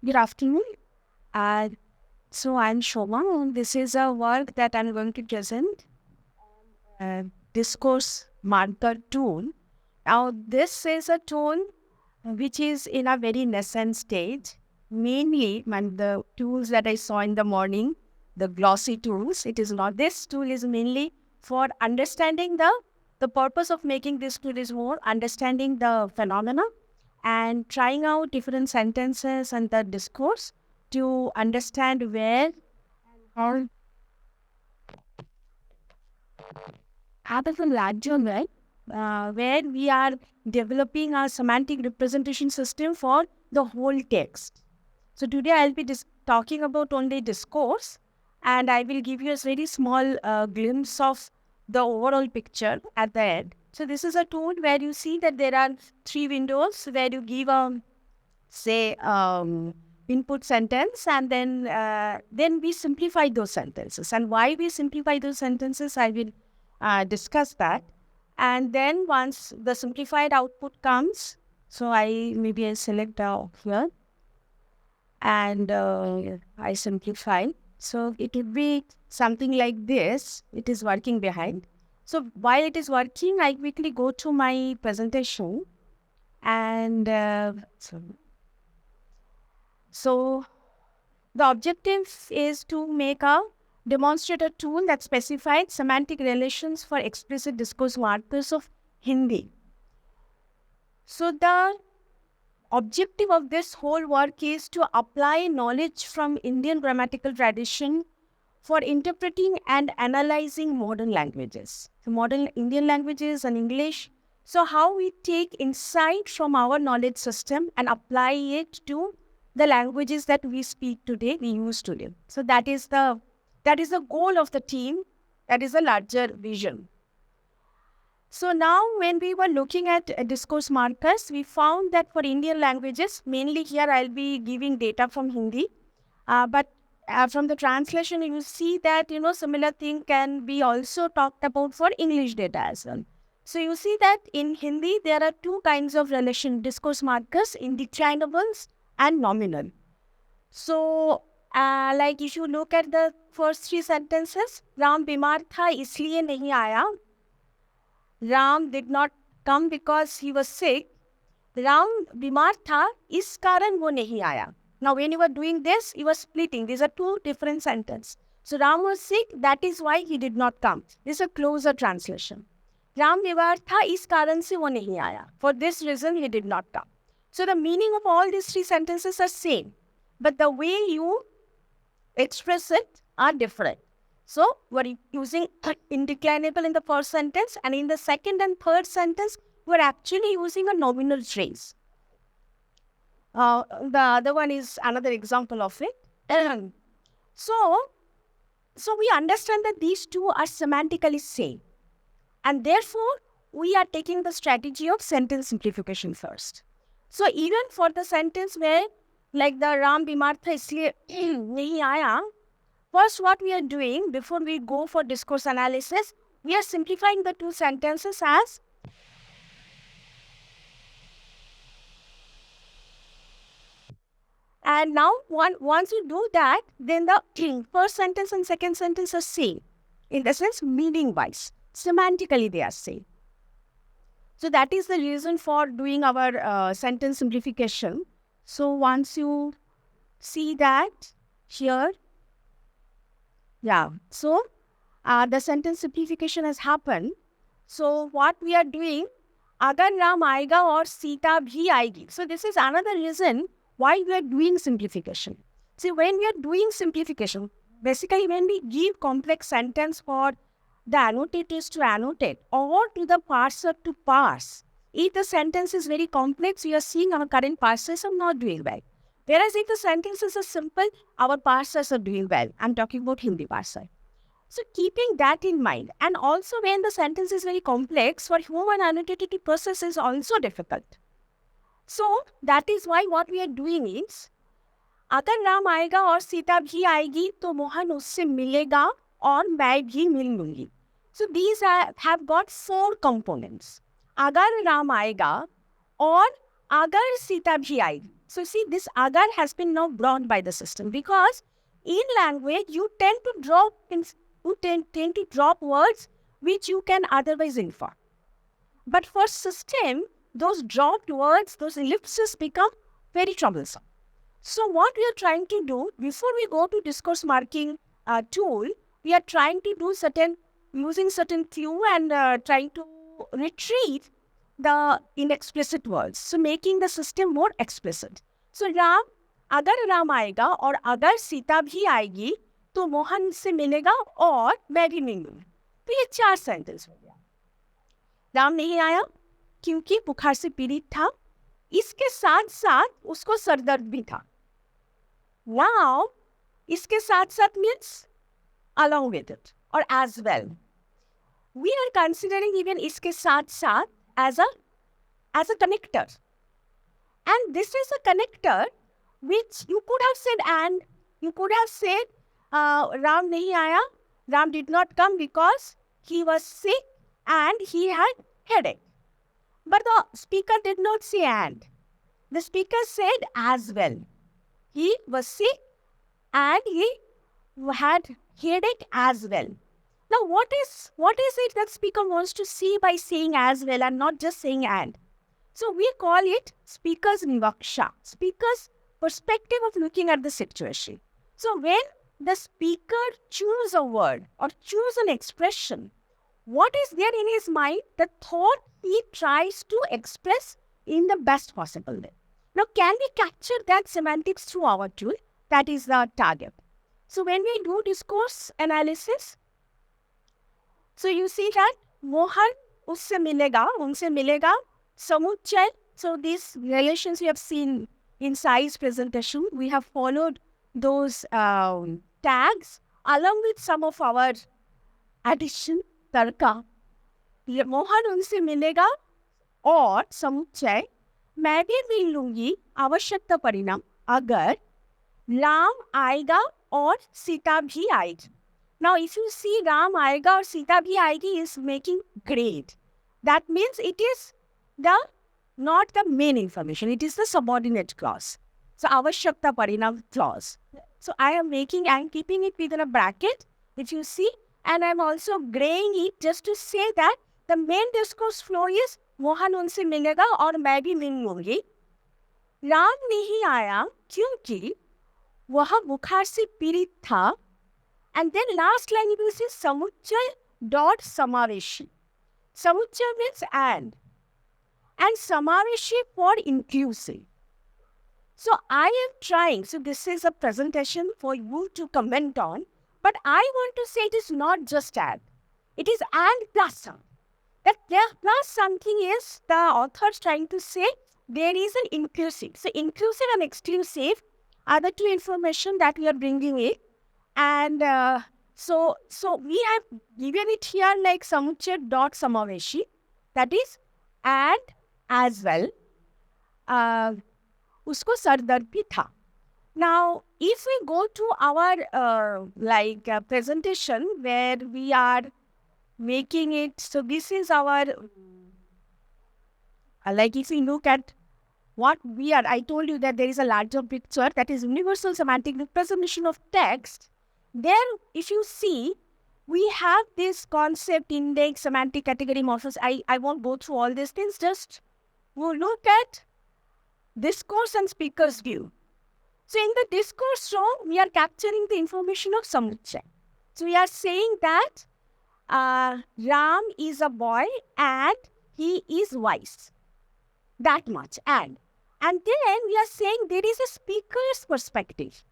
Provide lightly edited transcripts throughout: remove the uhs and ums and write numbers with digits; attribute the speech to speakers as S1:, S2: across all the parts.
S1: Good afternoon. Uh, I'm Soma. This is a work that I'm going to present, Discourse Marker Tool. Now, this is a tool which is in a very nascent stage. Mainly, the tools that I saw in the morning, the glossy tools, it is not. This tool is mainly for understanding the purpose of making this tool is more understanding the phenomena and trying out different sentences and the discourse to understand where or how does the larger way where we are developing a semantic representation system for the whole text. So today I'll be talking about only discourse, and I will give you a very small glimpse of the overall picture at the end. So this is a tool where you see that there are three windows where you give a say input sentence, and then we simplify those sentences, and why we simplify those sentences I will discuss that. And then once the simplified output comes, so I select here and I simplify, so it would be something like this. It is working behind. So while it is working, I quickly go to my presentation and so the objective is to make a demonstrator tool that specifies semantic relations for explicit discourse markers of Hindi. So the objective of this whole work is to apply knowledge from Indian grammatical tradition for interpreting and analyzing modern languages. So modern Indian languages and English. So how we take insight from our knowledge system and apply it to the languages that we speak today, we use today. So that is the goal of the team. That is a larger vision. So now when we were looking at discourse markers, we found that for Indian languages, mainly here I'll be giving data from Hindi, but from the translation, you see that, similar thing can be also talked about for English data as well. So you see that in Hindi, there are two kinds of relation discourse markers, indeclinables and nominal. So, like if you look at the first three sentences, Ram bimar tha isliye nahi aaya. Ram did not come because he was sick. Ram bimar tha, is karan wo nahi aaya. Now, when you were doing this, you were splitting. These are two different sentences. So, Ram was sick, that is why he did not come. This is a closer translation. Ram bimar tha, is karan se wo nahi aaya. For this reason, he did not come. So, the meaning of all these three sentences are same, but the way you express it are different. So, we're using indeclinable in the first sentence, and in the second and third sentence, we're actually using a nominal phrase. The other one is another example of it. So we understand that these two are semantically same, and therefore we are taking the strategy of sentence simplification first. So even for the sentence where, like the Ram bimar tha isliye nahi aaya, first what we are doing before we go for discourse analysis, we are simplifying the two sentences as and now once you do that, then the first sentence and second sentence are same. In the sense, meaning-wise, semantically they are same. So that is the reason for doing our sentence simplification. So once you see that here, so the sentence simplification has happened. So what we are doing, agar Ram aayega aur Sita bhi aayegi. So this is another reason why we are doing simplification. See, when we are doing simplification, basically when we give complex sentence for the annotators to annotate or to the parser to parse, if the sentence is very complex, we are seeing our current parsers are not doing well. Whereas if the sentences are simple, our parsers are doing well. I'm talking about Hindi parser. So keeping that in mind, and also when the sentence is very complex, for human annotated to process is also difficult. So that is why what we are doing is, अगर राम आएगा और सीता भी आएगी तो मोहन उससे मिलेगा और मैं भी मिल लूंगी. So these have got four components. अगर राम आएगा और अगर सीता भी आएगी. So see, this agar has been now brought by the system, because in language you tend to drop words which you can otherwise infer. But for system, those dropped words, those ellipses become very troublesome. So what we are trying to do, before we go to discourse marking tool, we are trying to do using certain clue and trying to retrieve the inexplicit words. So making the system more explicit. So Ram, अगर राम आएगा और अगर सीता भी आएगी तो मोहन से मिलेगा और मैं भी मिलूंगी. तो ये 4 सेंटेंस हो गया. राम नहीं आया क्योंकि बुखार से पीड़ित था. इसके साथ साथ उसको सरदर्द भी था. Now, इसके साथ साथ means along with it or as well. We are considering even इसके साथ साथ as a connector. And this is a connector which you could have said and. You could have said Ram nahi aaya. Ram did not come because he was sick and he had headache. But the speaker did not say and. The speaker said as well. He was sick and he had headache as well. Now what is it that speaker wants to see by saying as well and not just saying and? So we call it speaker's nivaksha, speaker's perspective of looking at the situation. So when the speaker chooses a word or chooses an expression, what is there in his mind? The thought he tries to express in the best possible way. Now, can we capture that semantics through our tool? That is the target. So when we do discourse analysis, so you see that Mohan usse milega, unse milega, samuchay. So these relations we have seen in Sai's presentation, we have followed those tags along with some of our addition, tarka. Mohan unse milega और समुच्चय मैं भी मिल लूंगी आवश्यकता परिणाम अगर राम आएगा और सीता भी आएगी. Now if you see Ram आएगा और सीता भी आएगी is making great. That means it is not the main information. It is the subordinate clause. So आवश्यकता परिणाम clause. So I am keeping it within a bracket if you see, and I am also graying it just to say that the main discourse flow is Mohan उनसे मिलेगा और मैं भी मिल लूंगी. राम नहीं आया क्योंकि वह बुखार से पीड़ित था. And then last line you will see समुच्चय dot समावेशी. समुच्चय means and समावेशी for inclusive. So I am trying, so this is a presentation for you to comment on, but I want to say it is not just and. It is and plus some. That there plus something is the author trying to say there is an inclusive. So inclusive and exclusive are the two information that we are bringing in. And so we have given it here like samuchay dot samaveshi. That is and as well. Usko sardar bhi tha. Now, if we go to our presentation where we are making it, so this is our, if we look at what we are, I told you that there is a larger picture that is universal semantic representation of text. There, if you see, we have this concept, index, semantic category, morphemes. I won't go through all these things, just we'll look at discourse and speaker's view. So in the discourse row, we are capturing the information of samuchay. So we are saying that Ram is a boy and he is wise. That much. And then we are saying there is a speaker's perspective.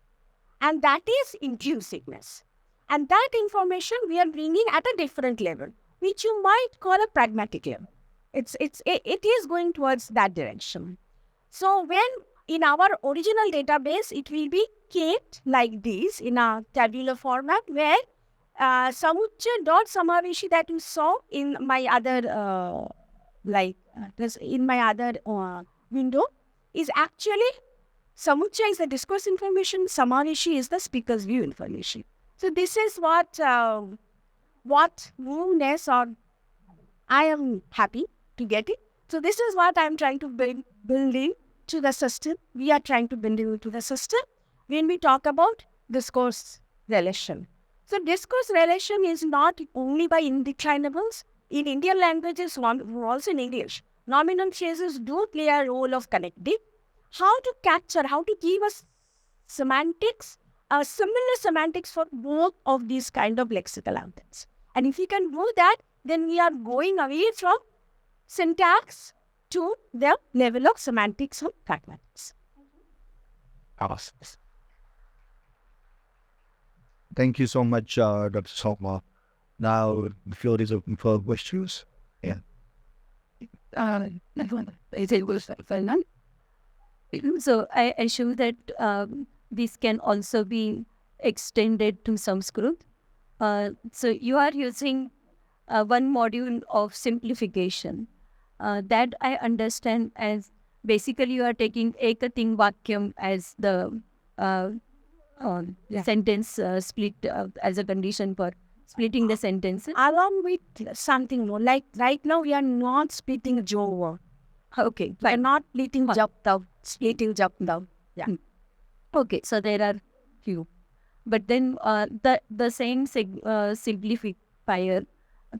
S1: And that is inclusiveness. And that information we are bringing at a different level, which you might call a pragmatic level. It is going towards that direction. So when in our original database, it will be kept like this in a tabular format where samuchay dot samaveshi that you saw in my other window is actually samuchay is the discourse information, samaveshi is the speaker's view information. So this is what newness, or I am happy to get it. So this is what I am trying to building to the system. We are trying to bring it into the system when we talk about discourse relation. So discourse relation is not only by indeclinables. In Indian languages, also in English, nominal phrases do play a role of connecting. How to capture, how to give us semantics, similar semantics for both of these kind of lexical outputs. And if we can do that, then we are going away from syntax to the level of semantics of pragmatics.
S2: Awesome. Thank you so much, Dr. Soma. Now, the field is open for questions. Yeah.
S3: So I assume that this can also be extended to Sanskrit. So you are using one module of simplification. That I understand as basically you are taking ekating vakyam as the sentence split as a condition for splitting the sentences.
S1: Along with something more, like right now we are not splitting Jova.
S3: Okay,
S1: we are not splitting Japtav, splitting Japtav. Yeah.
S3: Okay, so there are few. But then the same simplifier,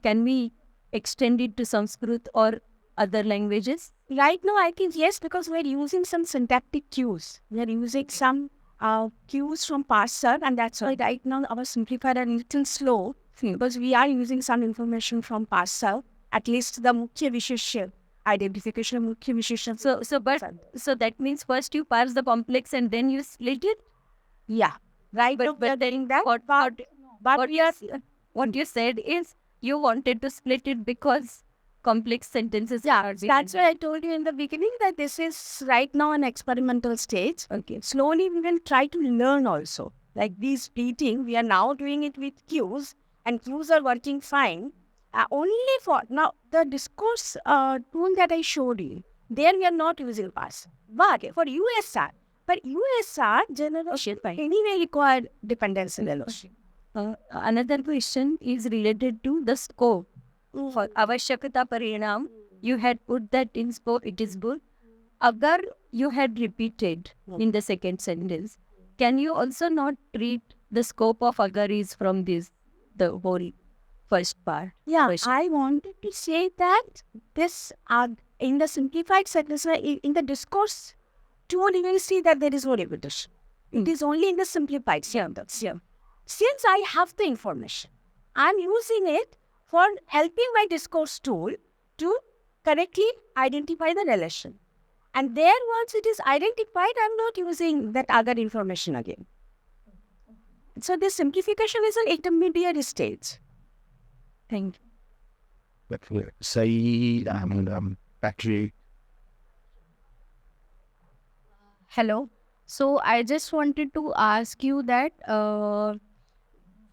S3: can we extend it to Sanskrit or other languages?
S1: Right now, I think yes, because we're using some syntactic cues. We're using some cues from parser, and that's why right now our simplifier are a little slow because we are using some information from parser, at least the Mukhya Visheshya identification of Mukhya Visheshya.
S3: So that means first you parse the complex and then you split it?
S1: Yeah. Right, but we are doing that.
S3: What you said is you wanted to split it because complex sentences.
S1: Yeah, that's why I told you in the beginning that this is right now an experimental stage.
S3: Okay.
S1: Slowly we will try to learn also. Like these splitting, we are now doing it with cues, and cues are working fine. Only for now the discourse tool that I showed you, there we are not using parse. But for USR, but USR generation anyway required dependency relation.
S3: Another question is related to the scope. For avashyakata parinam, you had put that in scope, it is good. Agar you had repeated in the second sentence, can you also not treat the scope of agar is from this, the whole first part?
S1: Yeah, I wanted to say that this in the simplified sentence, in the discourse tool, you will see that there is no repetition. It is only in the simplified sentence.
S3: Yeah.
S1: Since I have the information, I am using it for helping my discourse tool to correctly identify the relation. And there, once it is identified, I am not using that other information again. So this simplification is an intermediate stage.
S3: Thank
S2: you. Saeed and Patrick.
S4: Hello. So I just wanted to ask you that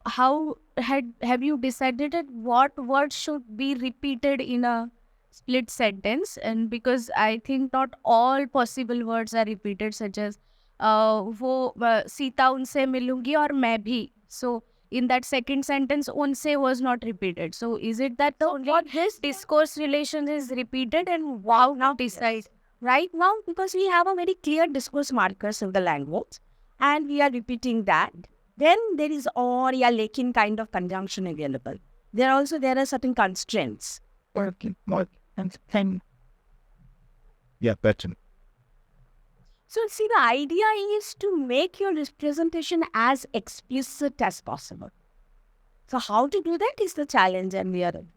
S4: how have you decided what words should be repeated in a split sentence? And because I think not all possible words are repeated, such as वो सीता उनसे मिलूंगी और मैं भी. So in that second sentence, unse was not repeated. So is it that the only discourse relation is repeated, and wow, now decide?
S1: Right now, because we have a very clear discourse markers in the language, and we are repeating that, then there is or ya lekin kind of conjunction available. There are certain constraints.
S2: Yeah, better.
S1: So see, the idea is to make your representation as explicit as possible. So how to do that is the challenge, and we are addressing.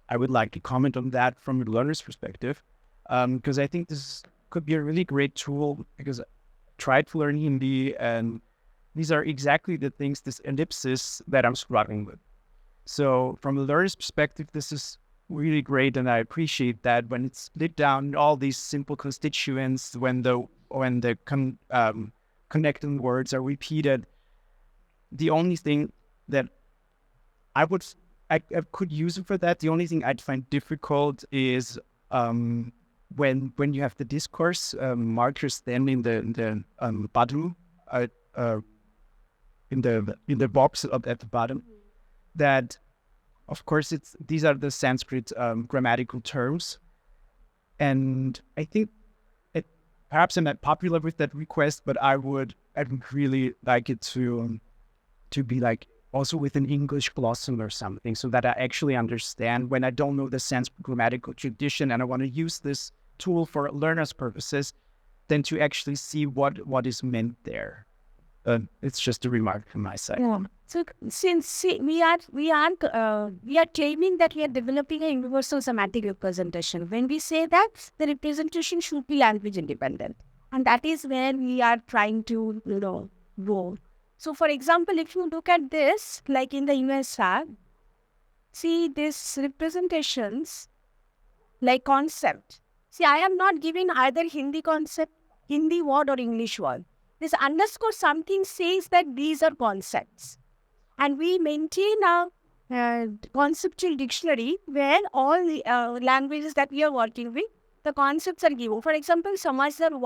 S5: I would like to comment on that from a learner's perspective, because I think this could be a really great tool, because I tried to learn Hindi, and these are exactly the things, this ellipsis that I'm struggling with. So from a learner's perspective, this is really great, and I appreciate that when it's split down all these simple constituents, when the connecting words are repeated. The only thing that I could use it for that. The only thing I'd find difficult is when you have the discourse markers then in the bottom, in the box at the bottom, that of course these are the Sanskrit grammatical terms, and I think perhaps I'm not popular with that request, but I'd really like it to be like also with an English glossary or something, so that I actually understand when I don't know the Sanskrit grammatical tradition and I want to use this tool for learners' purposes, then to actually see what is meant there. It's just a remark from my side.
S1: Yeah. So since we are claiming that we are developing a universal semantic representation. When we say that, the representation should be language independent, and that is where we are trying to go. So, for example, if you look at this, like in the USR, see these representations like concept. See, I am not giving either Hindi concept, Hindi word or English word. This underscore something says that these are concepts. And we maintain a conceptual dictionary where all the languages that we are working with, the concepts are given. For example, Samajhar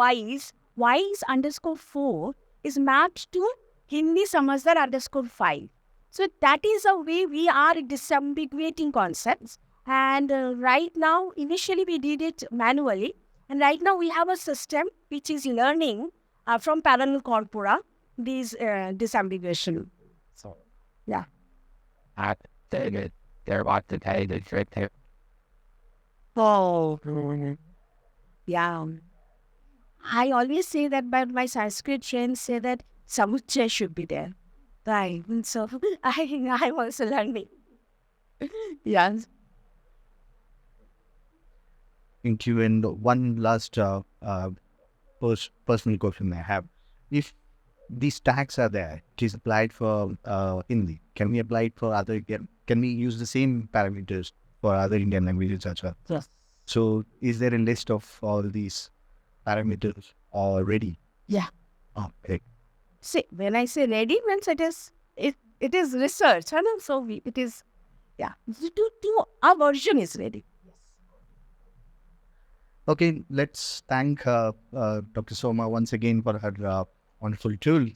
S1: wise underscore 4 is mapped to Hindi Samajhar underscore 5. So that is a way we are disambiguating concepts. And right now, initially we did it manually. And right now we have a system which is learning from parallel corpora these disambiguation.
S6: So,
S1: Yeah.
S6: they're about to pay the trip there.
S1: Yeah. I always say that, but my Sanskrit friends say that Samuchaya should be there. Right. So I'm also learning. Yeah.
S2: Thank you. And one last personal question I have. If these tags are there, it is applied for Hindi, can we apply it for other, can we use the same parameters for other Indian languages as well?
S1: Yes.
S2: So is there a list of all these parameters already?
S1: Yeah.
S2: Oh, okay.
S1: See, when I say ready, means it is research. So it is, yeah. Our version is ready.
S2: Okay, let's thank Dr. Soma once again for her wonderful tool.